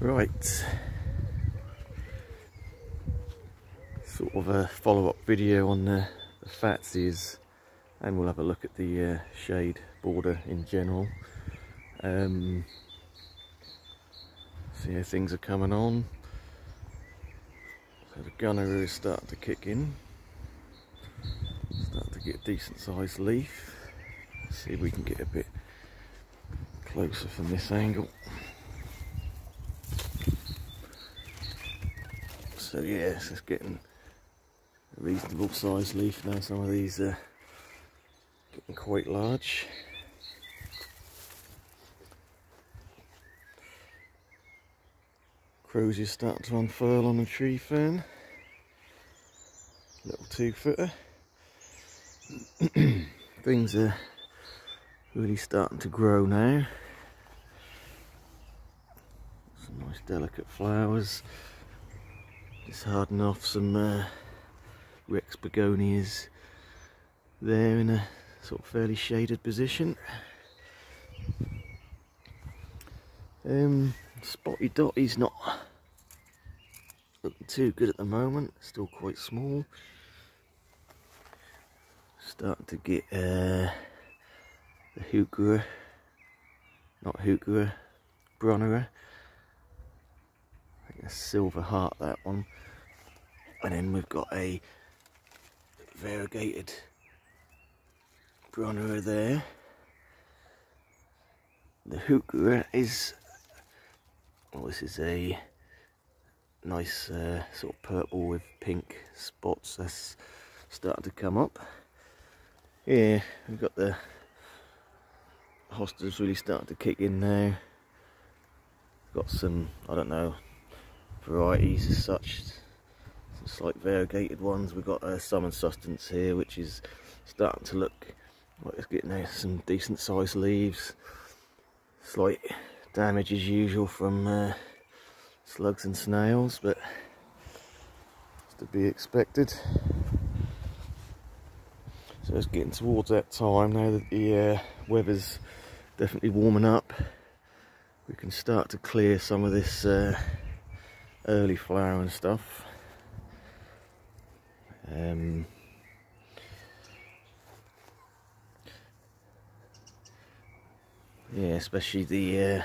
Right, sort of a follow-up video on the fatsias, and we'll have a look at the shade border in general. See how things are coming on. So the gunner is starting to kick in, starting to get a decent sized leaf. Let's see if we can get a bit closer from this angle. So yes, it's getting a reasonable sized leaf now. Some of these are getting quite large. Crosia's starting to unfurl on the tree fern. Little 2-footer. Things are really starting to grow now. Some nice delicate flowers. Just hardening off some Rex begonias there in a sort of fairly shaded position. Spotty Dotty's not looking too good at the moment, still quite small. Starting to get the Heuchera, not Heuchera, Bronera. I think a silver heart, that one. And then we've got a variegated Bronera there. The Heuchera is, well, this is a nice sort of purple with pink spots that's starting to come up. Yeah, we've got the hostas really starting to kick in now. Got some, I don't know, varieties as such, some slight variegated ones. We've got Summer Sustenance here, which is starting to look like it's getting some decent sized leaves. Slight damage as usual from slugs and snails, but it's to be expected. So it's getting towards that time now that the weather's definitely warming up. We can start to clear some of this early flowering stuff. Yeah, especially the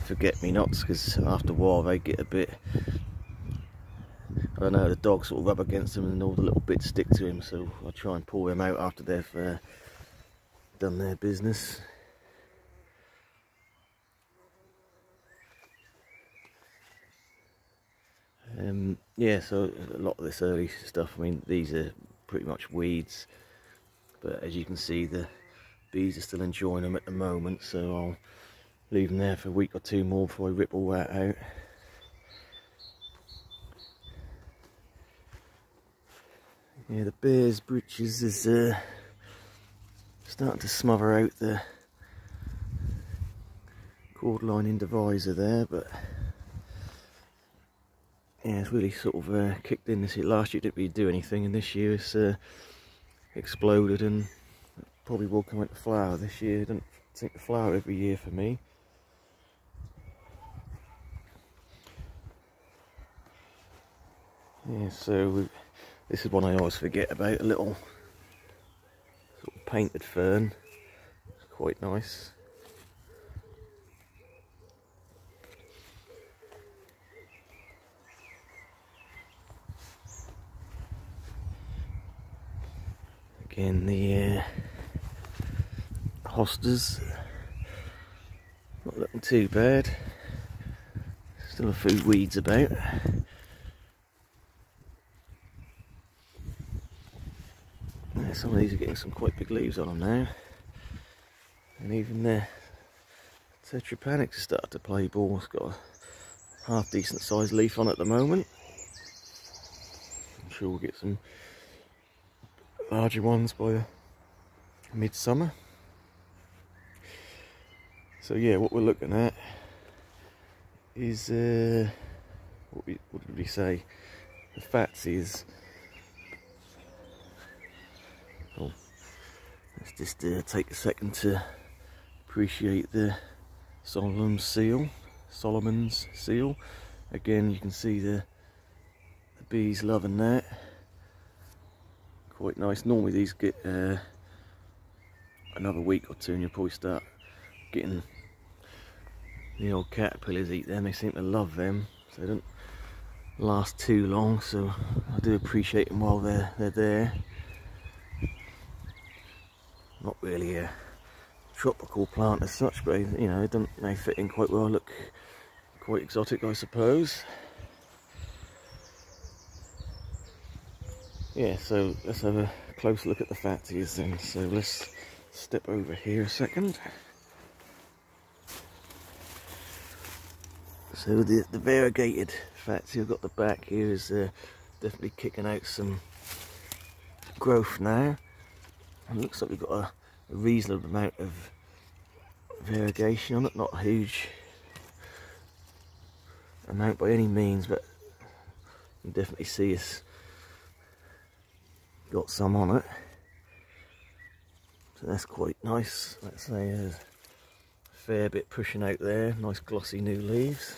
forget-me-nots, because after a while they get a bit, I don't know, the dogs sort of rub against them and all the little bits stick to him, so I try and pull them out after they've done their business. Yeah, so a lot of this early stuff, I mean, these are pretty much weeds, but as you can see, the bees are still enjoying them at the moment, so I'll leave them there for a week or two more before I rip all that out. Yeah, the bear's breeches is starting to smother out the cord-line indivisor there, but yeah, it's really sort of kicked in this year. Last year it didn't really do anything, and this year it's exploded, and probably will come out to flower this year. I don't think to flower every year for me. Yeah, so this is one I always forget about, a little sort of painted fern. It's quite nice. Again, the hostas, not looking too bad. Still a few weeds about. Yeah, some of these are getting some quite big leaves on them now, and even the Tetrapanics has started to play ball. It's got a half decent sized leaf on at the moment. I'm sure we'll get some larger ones by midsummer. So yeah, what we're looking at is what did we say? The fatsias. Oh, let's just take a second to appreciate the solemn seal. Solomon's seal. Again, you can see the bees loving that. Quite nice. Normally these get another week or two and you'll probably start getting the old caterpillars eat them. They seem to love them, so they don't last too long, so I do appreciate them while they're there. Not really a tropical plant as such, but you know, they fit in quite well, look quite exotic I suppose. Yeah, so let's have a close look at the fatsias then. So let's step over here a second. So the variegated fatsia I've got the back here is definitely kicking out some growth now. And it looks like we've got a reasonable amount of variegation on it, not a huge amount by any means, but you can definitely see it's got some on it. So that's quite nice. Let's say a fair bit pushing out there, nice glossy new leaves.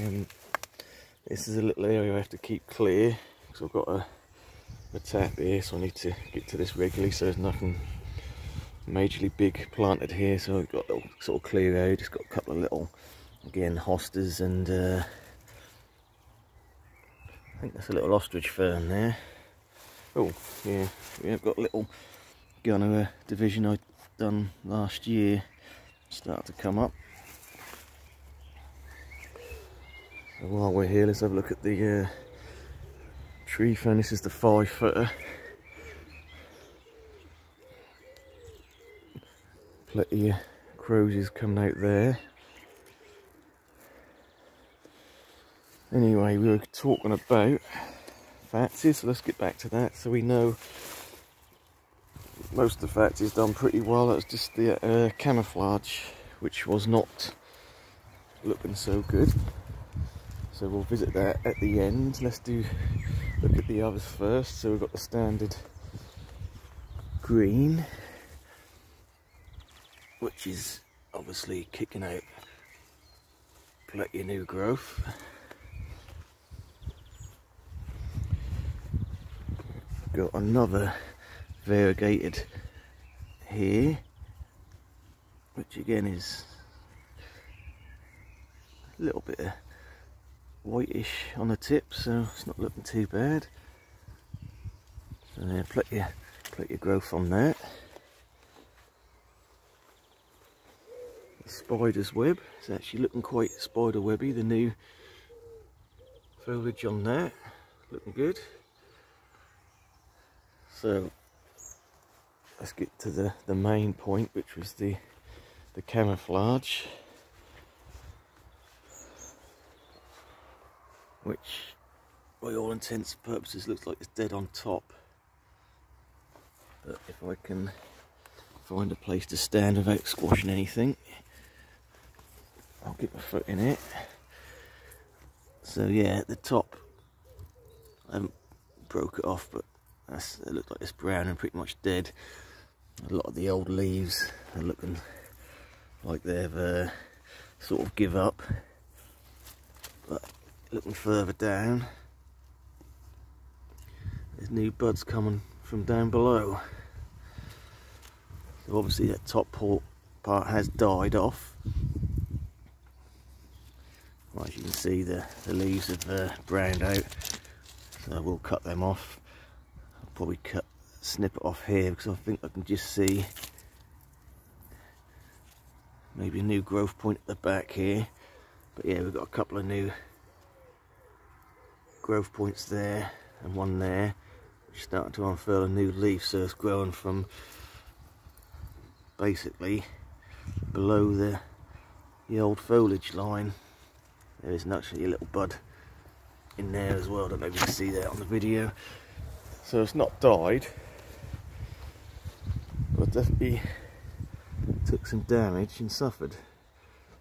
And this is a little area I have to keep clear because I've got a tap here, so I need to get to this regularly, so there's nothing majorly big planted here, so I've got a little sort of clear area. Just got a couple of little, again, hostas, and I think that's a little ostrich fern there. Oh yeah, I've got a little gunner division I done last year start to come up. So while we're here, let's have a look at the tree fern. This is the 5-footer. Plenty of croziers coming out there. Anyway, we were talking about fatsias, so let's get back to that. So we know most of the fatsias done pretty well. That was just the camouflage, which was not looking so good. So we'll visit that at the end. Let's look at the others first. So we've got the standard green, which is obviously kicking out plenty of new growth. Got another variegated here, which again is a little bit of whitish on the tip, so it's not looking too bad. So yeah, plenty of growth on that. The spider's web, it's actually looking quite spider webby. The new foliage on that, looking good. So let's get to the main point, which was the camouflage, which by all intents and purposes looks like it's dead on top. But if I can find a place to stand without squashing anything, I'll get my foot in it. So yeah, at the top, I haven't broke it off, but it looks like it's brown and pretty much dead. A lot of the old leaves are looking like they've sort of give up. But looking further down, there's new buds coming from down below. So obviously that top part has died off. Well, as you can see, the leaves have browned out, so I will cut them off. I'll probably snip it off here because I think I can just see maybe a new growth point at the back here. But yeah, we've got a couple of new growth points there and one there, which is starting to unfurl a new leaf, so it's growing from basically below the old foliage line. There is actually a little bud in there as well. I don't know if you can see that on the video. So it's not died, but definitely took some damage and suffered,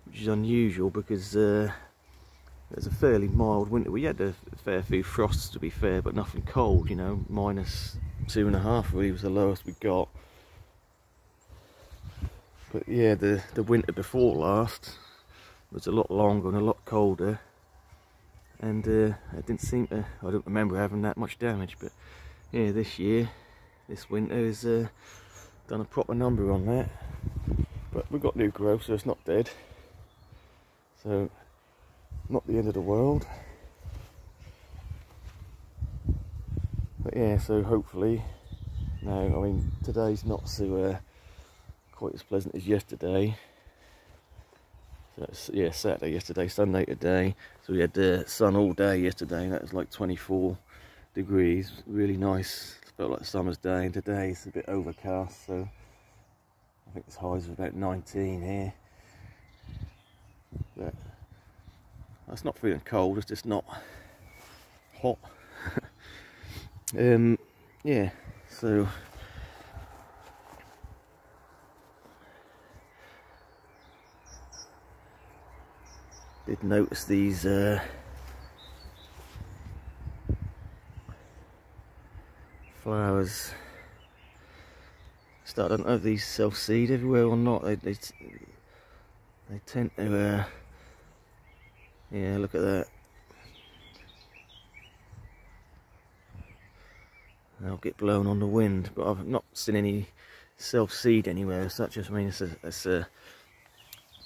which is unusual because it was a fairly mild winter. We had a fair few frosts, to be fair, but nothing cold, you know. -2.5 really was the lowest we got. But yeah, the winter before last was a lot longer and a lot colder, and it didn't seem to, I don't remember having that much damage. But yeah, this year, this winter has done a proper number on that. But we've got new growth, so it's not dead, so not the end of the world. But yeah, so hopefully now, I mean, today's not so quite as pleasant as yesterday. So that's, yeah, Saturday yesterday, Sunday today. So we had the sun all day yesterday, and that was like 24 degrees, really nice. It felt like a summer's day, and today it's a bit overcast, so I think its highs are about 19 here. But that's not feeling cold, it's just not hot. Yeah, so did notice these flowers start. I don't know if these self-seed everywhere or not. They tend to yeah, look at that. They'll get blown on the wind, but I've not seen any self-seed anywhere as such. I mean, it's a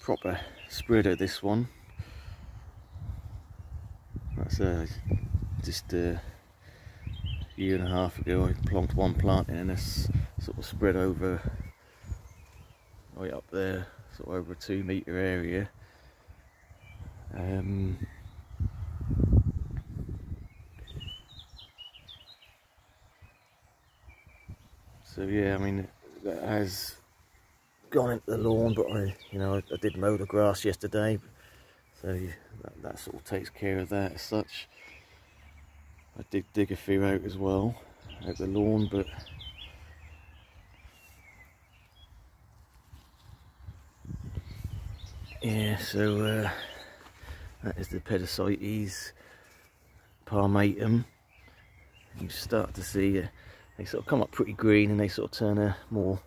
proper spreader, this one. That's just a year and a half ago I plonked one plant in, and it's sort of spread over right up there, sort of over a 2 metre area. So yeah, I mean, that has gone into the lawn, but I did mow the grass yesterday, so that sort of takes care of that as such. I did dig a few out as well, out the lawn, but yeah, so that is the Pedicites palmatum. You start to see they sort of come up pretty green, and they sort of turn a more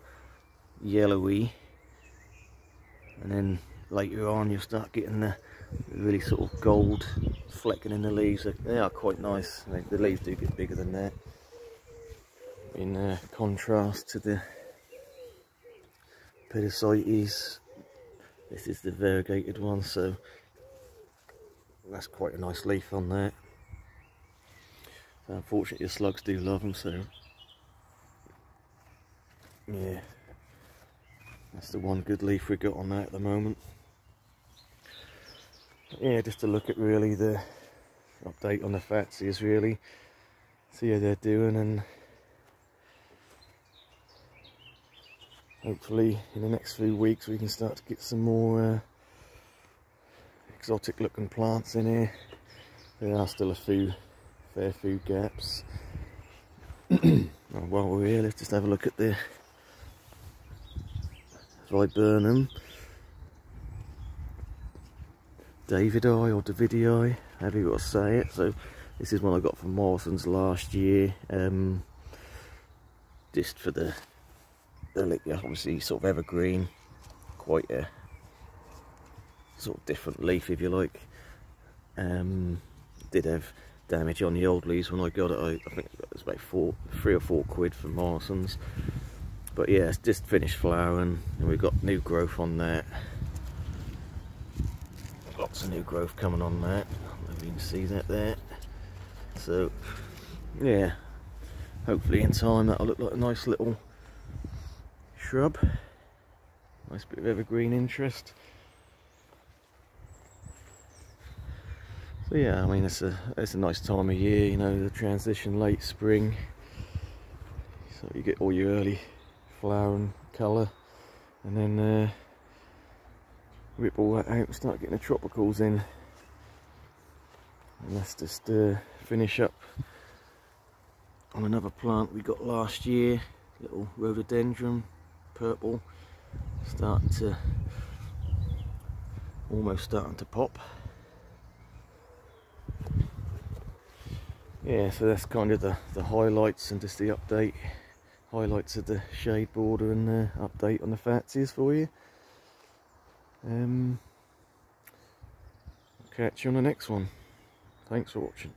yellowy, and then later on you'll start getting the really sort of gold flecking in the leaves. They are quite nice. The leaves do get bigger than that, in contrast to the Pedicites. This is the variegated one, so that's quite a nice leaf on that. So unfortunately the slugs do love them, so yeah, that's the one good leaf we got on that at the moment. But yeah, just to look at really the update on the fatsias, really see how they're doing, and hopefully in the next few weeks we can start to get some more exotic looking plants in here. There are still a fair few gaps. While we're here, let's just have a look at the viburnum, Davidii or Davidii, however you got to say it. So this is one I got from Morrison's last year, just for the obviously sort of evergreen, quite a sort of different leaf if you like. Did have damage on the old leaves when I got it. I think it was about 3 or 4 quid from Morrison's. But yeah, it's just finished flowering, and we've got new growth on that. Lots of new growth coming on that. I don't know if you can see that there. So yeah, hopefully in time that'll look like a nice little shrub. Nice bit of evergreen interest. So yeah, I mean, it's a nice time of year, you know, the transition late spring. So you get all your early flower and colour, and then rip all that out and start getting the tropicals in. And let's just finish up on another plant we got last year, little rhododendron, purple, almost starting to pop. Yeah, so that's kind of the highlights and just the highlights of the shade border, and the update on the fatsias for you. Catch you on the next one. Thanks for watching.